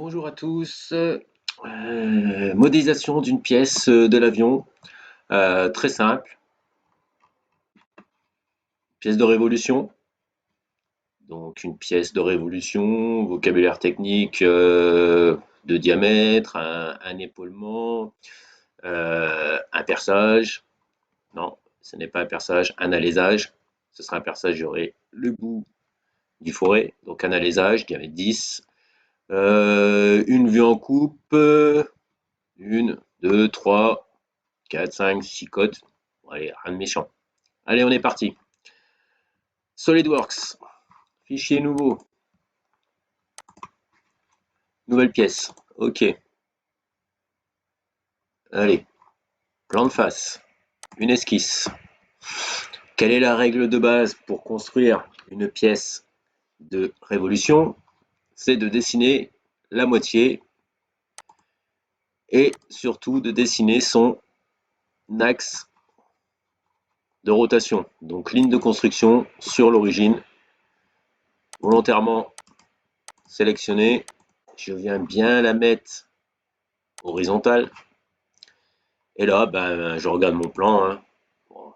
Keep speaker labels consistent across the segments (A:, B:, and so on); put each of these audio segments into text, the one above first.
A: Bonjour à tous. Modélisation d'une pièce de l'avion, très simple. Pièce de révolution. Donc une pièce de révolution, vocabulaire technique de diamètre, un épaulement, un perçage. Non, ce n'est pas un perçage, un alésage. Ce sera un perçage, j'aurai le bout du forêt, donc un alésage, diamètre 10. Une vue en coupe, une, deux, trois, 4, 5, 6 codes. Bon, allez, rien de méchant. Allez, on est parti. SolidWorks. Fichier nouveau. Nouvelle pièce. OK. Allez. Plan de face. Une esquisse. Quelle est la règle de base pour construire une pièce de révolution? C'est de dessiner la moitié et surtout de dessiner son axe de rotation. Donc ligne de construction sur l'origine. Volontairement sélectionnée. Je viens bien la mettre horizontale. Et là, ben, je regarde mon plan. Hein. Bon,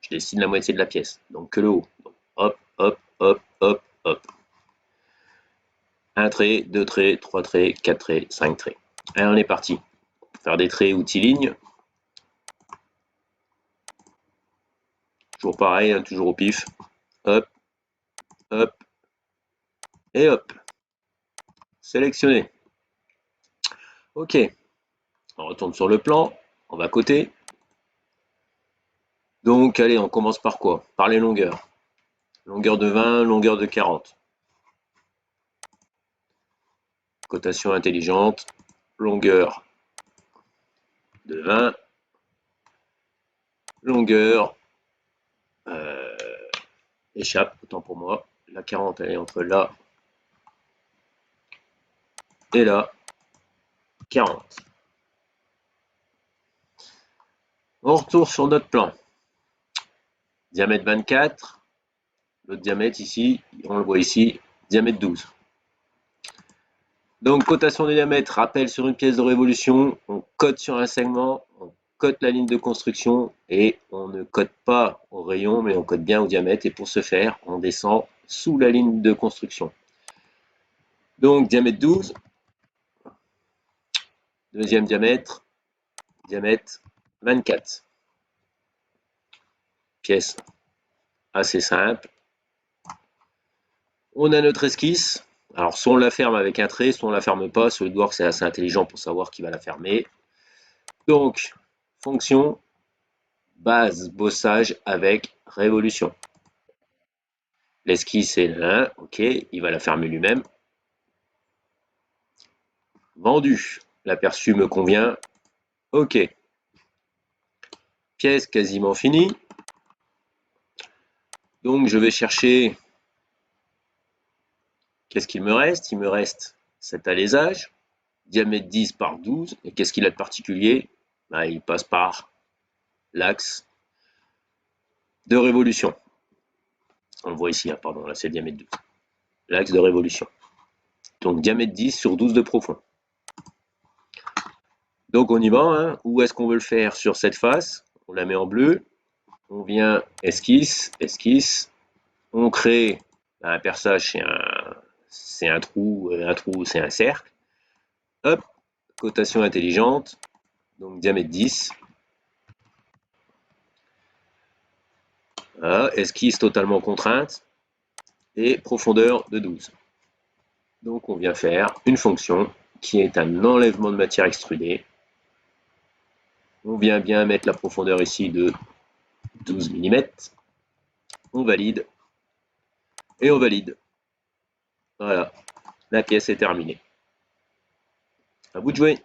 A: je dessine la moitié de la pièce. Donc que le haut. Donc, hop, hop, hop, hop, hop. Un trait, deux traits, trois traits, quatre traits, cinq traits. Allez, on est parti. Pour faire des traits outils ligne. Toujours pareil, hein, toujours au pif. Hop, hop, et hop. Sélectionner. OK. On retourne sur le plan. On va côté. Donc, allez, on commence par quoi? Par les longueurs. Longueur de 20, longueur de 40. Cotation intelligente. Longueur de 20. Longueur échappe, autant pour moi. La 40, elle est entre là et là. 40. On retourne sur notre plan. Diamètre 24. L'autre diamètre ici, on le voit ici, diamètre 12. Donc, cotation des diamètres, rappel sur une pièce de révolution. On cote sur un segment, on cote la ligne de construction et on ne cote pas au rayon, mais on cote bien au diamètre. Et pour ce faire, on descend sous la ligne de construction. Donc, diamètre 12. Deuxième diamètre, diamètre 24. Pièce assez simple. On a notre esquisse. Alors, soit on la ferme avec un trait, soit on la ferme pas. SolidWorks, c'est assez intelligent pour savoir qui va la fermer. Donc, fonction, base, bossage avec révolution. L'esquisse est là, ok, il va la fermer lui-même. Vendu, l'aperçu me convient, ok. Pièce quasiment finie. Donc, je vais chercher. Qu'est-ce qu'il me reste? Il me reste cet alésage, diamètre 10 par 12. Et qu'est-ce qu'il a de particulier? Ben, il passe par l'axe de révolution. On le voit ici, hein, pardon, là c'est le diamètre 12. L'axe de révolution. Donc diamètre 10 sur 12 de profond. Donc on y va. Hein. Où est-ce qu'on veut le faire? Sur cette face. On la met en bleu. On vient esquisse, esquisse. On crée un perçage, c'est un trou, c'est un cercle. Hop, cotation intelligente. Donc diamètre 10. Voilà, esquisse totalement contrainte et profondeur de 12. Donc on vient faire une fonction qui est un enlèvement de matière extrudée. On vient bien mettre la profondeur ici de 12 mm. On valide et on valide. Voilà, la pièce est terminée. À vous de jouer.